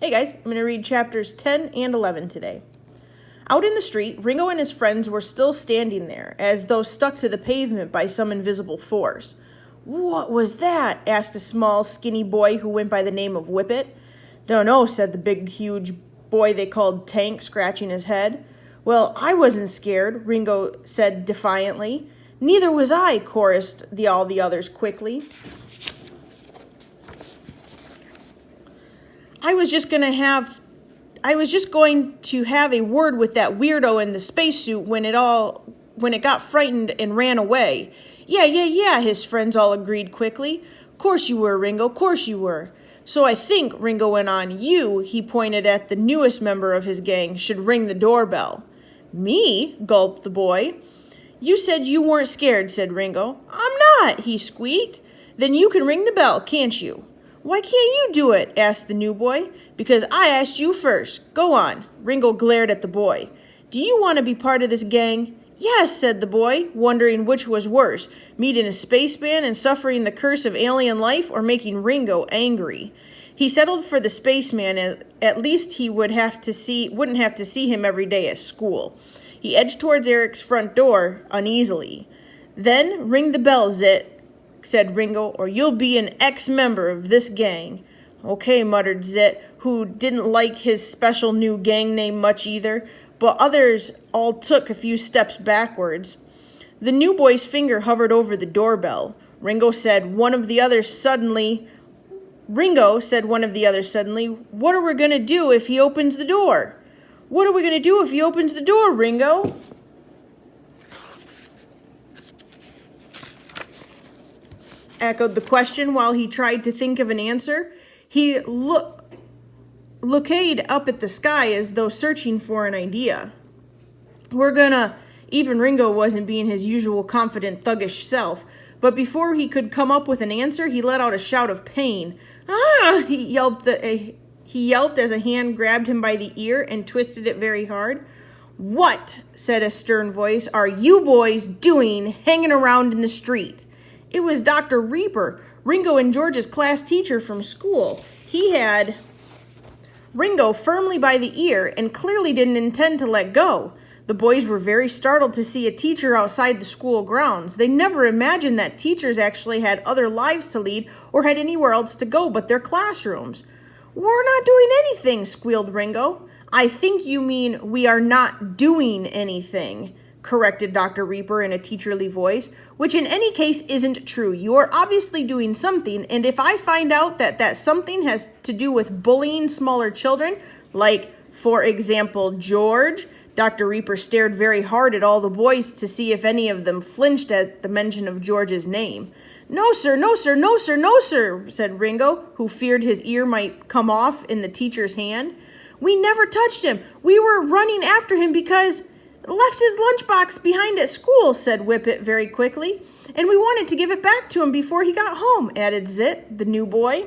Hey guys, I'm going to read chapters 10 and 11 today. Out in the street, Ringo and his friends were still standing there, as though stuck to the pavement by some invisible force. "What was that?" asked a small, skinny boy who went by the name of Whippet. "Dunno," said the big, huge boy they called Tank, scratching his head. "Well, I wasn't scared," Ringo said defiantly. "Neither was I," chorused all the others quickly. I was just going to have a word with that weirdo in the spacesuit when it got frightened and ran away. Yeah, his friends all agreed quickly. "Course you were, Ringo, course you were. So I think," Ringo went on, he pointed at the newest member of his gang, "should ring the doorbell." "Me?" gulped the boy. "You said you weren't scared," said Ringo. "I'm not," he squeaked. "Then you can ring the bell, can't you?" "Why can't you do it?" asked the new boy. "Because I asked you first. Go on." Ringo glared at the boy. "Do you want to be part of this gang?" "Yes," said the boy, wondering which was worse, meeting a spaceman and suffering the curse of alien life, or making Ringo angry. He settled for the spaceman, at least he wouldn't have to see him every day at school. He edged towards Eric's front door uneasily. "Then ring the bell, Zit," said Ringo, "or you'll be an ex-member of this gang." "Okay," muttered Zit, who didn't like his special new gang name much either, but others all took a few steps backwards. The new boy's finger hovered over the doorbell. Ringo said one of the others suddenly, "What are we going to do if he opens the door?" "What are we going to do if he opens the door, Ringo?" Echoed the question while he tried to think of an answer. He looked up at the sky as though searching for an idea. Even Ringo wasn't being his usual confident, thuggish self, but before he could come up with an answer, he let out a shout of pain. "Ah!" he yelped as a hand grabbed him by the ear and twisted it very hard. "What," said a stern voice, "are you boys doing hanging around in the street?" It was Dr. Reaper, Ringo and George's class teacher from school. He had Ringo firmly by the ear and clearly didn't intend to let go. The boys were very startled to see a teacher outside the school grounds. They never imagined that teachers actually had other lives to lead or had anywhere else to go but their classrooms. "We're not doing anything," squealed Ringo. "I think you mean we are not doing anything," corrected Dr. Reaper in a teacherly voice, "which in any case isn't true. You are obviously doing something, and if I find out that something has to do with bullying smaller children, like, for example, George," Dr. Reaper stared very hard at all the boys to see if any of them flinched at the mention of George's name. "No, sir, no, sir, no, sir, no, sir," said Ringo, who feared his ear might come off in the teacher's hand. "We never touched him. We were running after him because left his lunchbox behind at school," said Whippet very quickly. "And we wanted to give it back to him before he got home," added Zit, the new boy.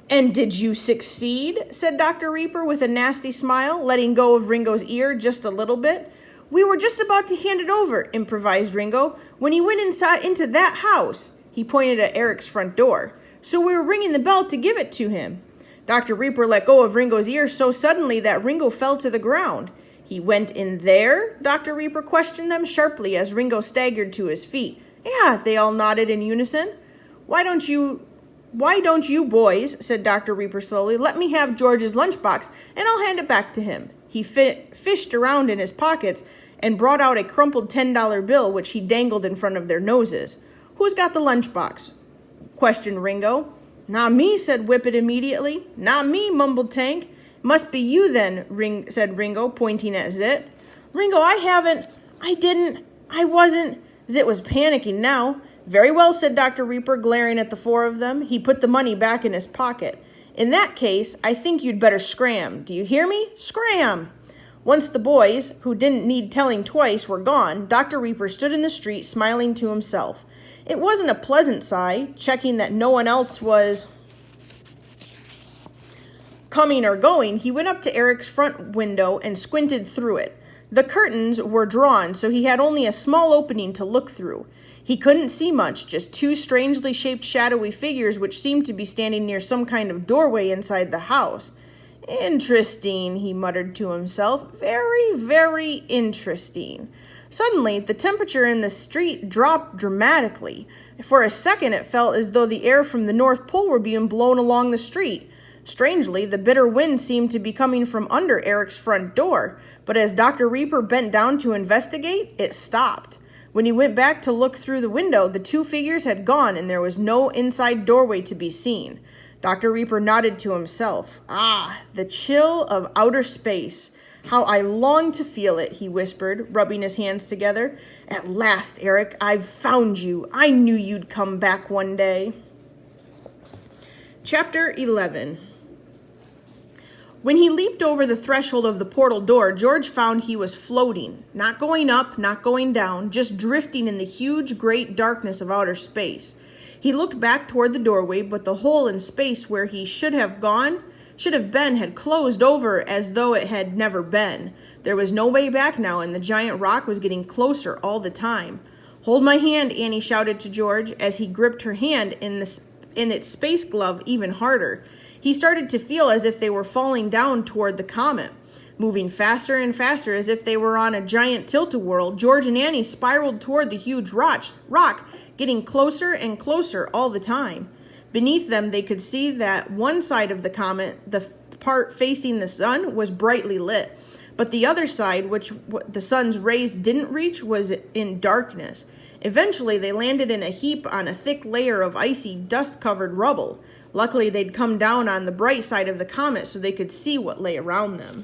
"And did you succeed?" said Dr. Reaper with a nasty smile, letting go of Ringo's ear just a little bit. "We were just about to hand it over," improvised Ringo, "when he went inside into that house." He pointed at Eric's front door. "So we were ringing the bell to give it to him." Dr. Reaper let go of Ringo's ear so suddenly that Ringo fell to the ground. "He went in there?" Dr. Reaper questioned them sharply as Ringo staggered to his feet. "Yeah," they all nodded in unison. Why don't you boys," said Dr. Reaper slowly, "let me have George's lunchbox and I'll hand it back to him." He fished around in his pockets and brought out a crumpled $10 bill which he dangled in front of their noses. "Who's got the lunchbox?" questioned Ringo. "Not me," said Whippet immediately. "Not me," mumbled Tank. "Must be you then," said Ringo, pointing at Zit. "Ringo, I wasn't." Zit was panicking now. "Very well," said Dr. Reaper, glaring at the four of them. He put the money back in his pocket. "In that case, I think you'd better scram. Do you hear me? Scram!" Once the boys, who didn't need telling twice, were gone, Dr. Reaper stood in the street, smiling to himself. It wasn't a pleasant sigh, checking that no one else was coming or going. He went up to Eric's front window and squinted through it. The curtains were drawn, so he had only a small opening to look through. He couldn't see much, just two strangely shaped shadowy figures which seemed to be standing near some kind of doorway inside the house. Interesting, he muttered to himself. Very, very interesting. Suddenly, the temperature in the street dropped dramatically. For a second, it felt as though the air from the North Pole were being blown along the street. Strangely, the bitter wind seemed to be coming from under Eric's front door, but as Dr. Reaper bent down to investigate, it stopped. When he went back to look through the window, the two figures had gone and there was no inside doorway to be seen. Dr. Reaper nodded to himself. Ah, the chill of outer space. How I long to feel it, he whispered, rubbing his hands together. At last, Eric, I've found you. I knew you'd come back one day. Chapter 11. When he leaped over the threshold of the portal door, George found he was floating, not going up, not going down, just drifting in the huge, great darkness of outer space. He looked back toward the doorway, but the hole in space where he should have been had closed over as though it had never been. There was no way back now, and the giant rock was getting closer all the time. Hold my hand, Annie shouted to George as he gripped her hand in its space glove even harder. He started to feel as if they were falling down toward the comet. Moving faster and faster as if they were on a giant tilt-a-whirl, George and Annie spiraled toward the huge rock, getting closer and closer all the time. Beneath them, they could see that one side of the comet, the part facing the sun, was brightly lit, but the other side, which the sun's rays didn't reach, was in darkness. Eventually, they landed in a heap on a thick layer of icy, dust-covered rubble. Luckily, they'd come down on the bright side of the comet so they could see what lay around them.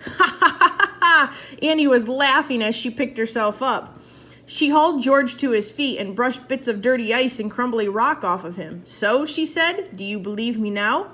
Ha ha ha ha! Annie was laughing as she picked herself up. She hauled George to his feet and brushed bits of dirty ice and crumbly rock off of him. So, she said, do you believe me now?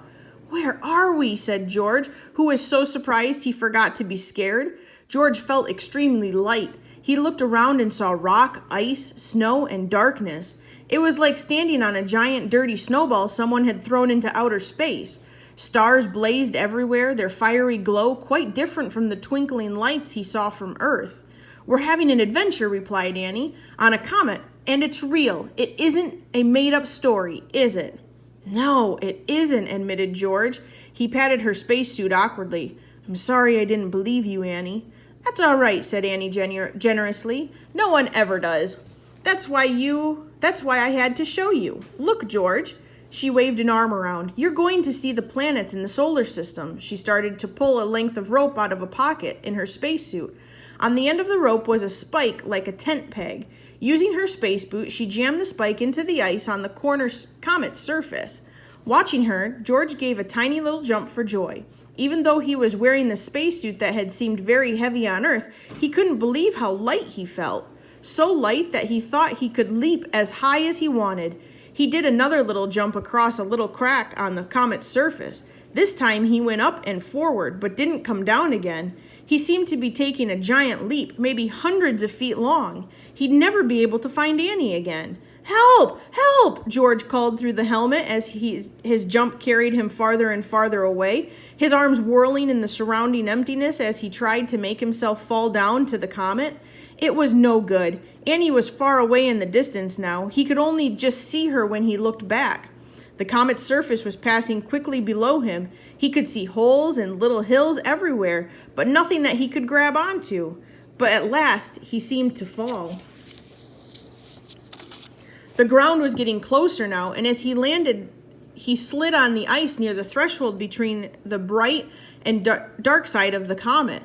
Where are we? Said George, who was so surprised he forgot to be scared. George felt extremely light. He looked around and saw rock, ice, snow, and darkness. It was like standing on a giant dirty snowball someone had thrown into outer space. Stars blazed everywhere, their fiery glow quite different from the twinkling lights he saw from Earth. We're having an adventure, replied Annie, on a comet, and it's real. It isn't a made-up story, is it? No, it isn't, admitted George. He patted her spacesuit awkwardly. I'm sorry I didn't believe you, Annie. That's all right, said Annie generously. No one ever does. That's why I had to show you. Look, George. She waved an arm around. You're going to see the planets in the solar system. She started to pull a length of rope out of a pocket in her spacesuit. On the end of the rope was a spike like a tent peg. Using her space boot, she jammed the spike into the ice on the comet's surface. Watching her, George gave a tiny little jump for joy. Even though he was wearing the spacesuit that had seemed very heavy on Earth, he couldn't believe how light he felt. So light that he thought he could leap as high as he wanted. He did another little jump across a little crack on the comet's surface. This time he went up and forward, but didn't come down again. He seemed to be taking a giant leap, maybe hundreds of feet long. He'd never be able to find Annie again. Help! Help! George called through the helmet as his jump carried him farther and farther away, his arms whirling in the surrounding emptiness as he tried to make himself fall down to the comet. It was no good. Annie was far away in the distance now. He could only just see her when he looked back. The comet's surface was passing quickly below him. He could see holes and little hills everywhere, but nothing that he could grab onto. But at last, he seemed to fall. The ground was getting closer now, and as he landed, he slid on the ice near the threshold between the bright and dark side of the comet.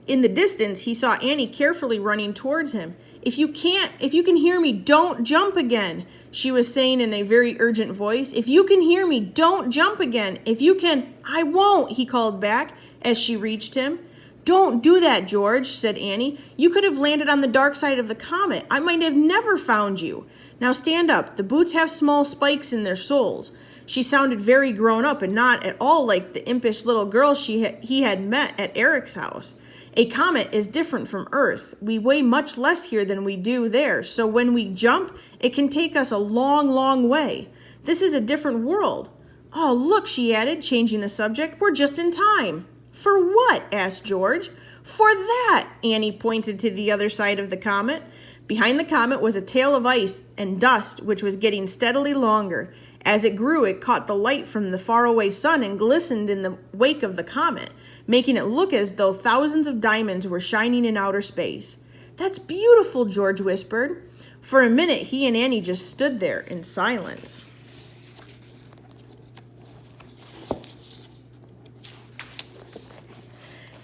In the distance, he saw Annie carefully running towards him. If you can hear me, don't jump again, she was saying in a very urgent voice. If you can hear me, don't jump again. If you can, I won't, he called back as she reached him. Don't do that, George, said Annie. You could have landed on the dark side of the comet. I might have never found you. Now stand up. The boots have small spikes in their soles. She sounded very grown up and not at all like the impish little girl he had met at Eric's house. A comet is different from Earth. We weigh much less here than we do there, so when we jump, it can take us a long, long way. This is a different world. Oh, look, she added, changing the subject. We're just in time. For what? Asked George. For that, Annie pointed to the other side of the comet. Behind the comet was a tail of ice and dust, which was getting steadily longer. As it grew, it caught the light from the faraway sun and glistened in the wake of the comet, making it look as though thousands of diamonds were shining in outer space. "That's beautiful," George whispered. For a minute, he and Annie just stood there in silence.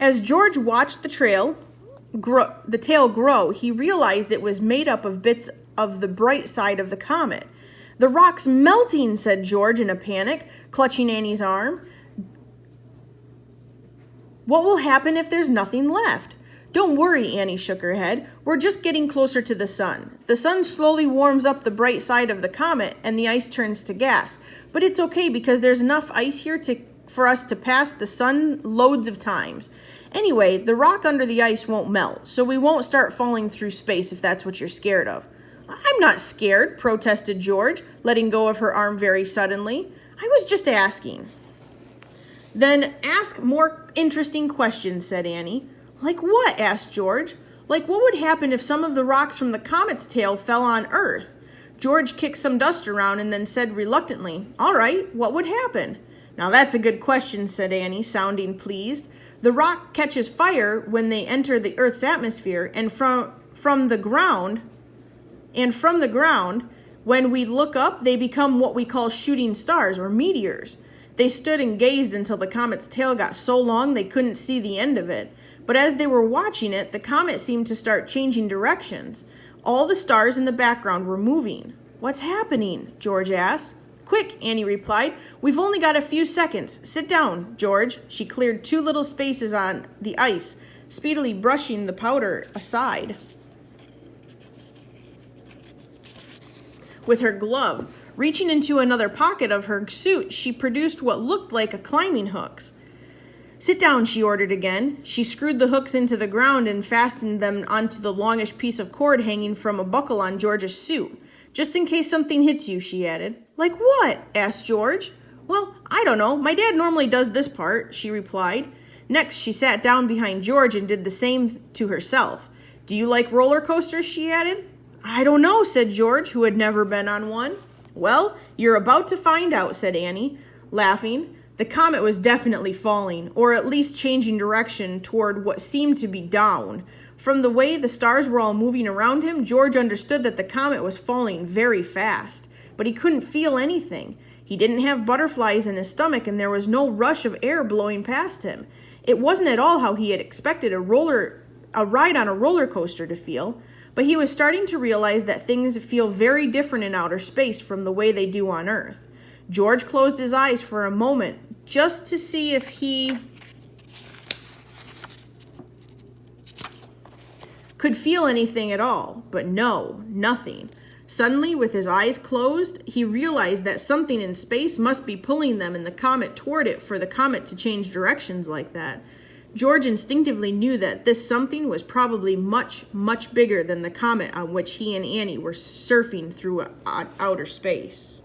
As George watched the tail grow, he realized it was made up of bits of the bright side of the comet. "The rock's melting," said George in a panic, clutching Annie's arm. "What will happen if there's nothing left?" "Don't worry," Annie shook her head. "We're just getting closer to the sun. The sun slowly warms up the bright side of the comet and the ice turns to gas. But it's okay because there's enough ice here for us to pass the sun loads of times. Anyway, the rock under the ice won't melt, so we won't start falling through space if that's what you're scared of." "I'm not scared," protested George, letting go of her arm very suddenly. "I was just asking." "Then ask more interesting questions," said Annie. "Like what?" asked George. "Like what would happen if some of the rocks from the comet's tail fell on Earth?" George kicked some dust around and then said reluctantly, "All right, what would happen?" "Now that's a good question," said Annie, sounding pleased. "The rock catches fire when they enter the Earth's atmosphere, and from the ground, when we look up, they become what we call shooting stars or meteors." They stood and gazed until the comet's tail got so long they couldn't see the end of it. But as they were watching it, the comet seemed to start changing directions. All the stars in the background were moving. "What's happening?" George asked. "Quick," Annie replied. "We've only got a few seconds. Sit down, George." She cleared 2 little spaces on the ice, speedily brushing the powder aside with her glove. Reaching into another pocket of her suit, she produced what looked like a climbing hooks. "Sit down," she ordered again. She screwed the hooks into the ground and fastened them onto the longish piece of cord hanging from a buckle on George's suit. "Just in case something hits you," she added. "Like what?" asked George. "Well, I don't know. My dad normally does this part," she replied. Next, she sat down behind George and did the same to herself. "Do you like roller coasters?" she added. "I don't know," said George, who had never been on one. "Well, you're about to find out," said Annie, laughing. The comet was definitely falling, or at least changing direction toward what seemed to be down. From the way the stars were all moving around him, George understood that the comet was falling very fast. But he couldn't feel anything. He didn't have butterflies in his stomach, and there was no rush of air blowing past him. It wasn't at all how he had expected a ride on a roller coaster to feel. But he was starting to realize that things feel very different in outer space from the way they do on Earth. George closed his eyes for a moment just to see if he could feel anything at all. But no, nothing. Suddenly, with his eyes closed, he realized that something in space must be pulling them and the comet toward it for the comet to change directions like that. George instinctively knew that this something was probably much, much bigger than the comet on which he and Annie were surfing through outer space.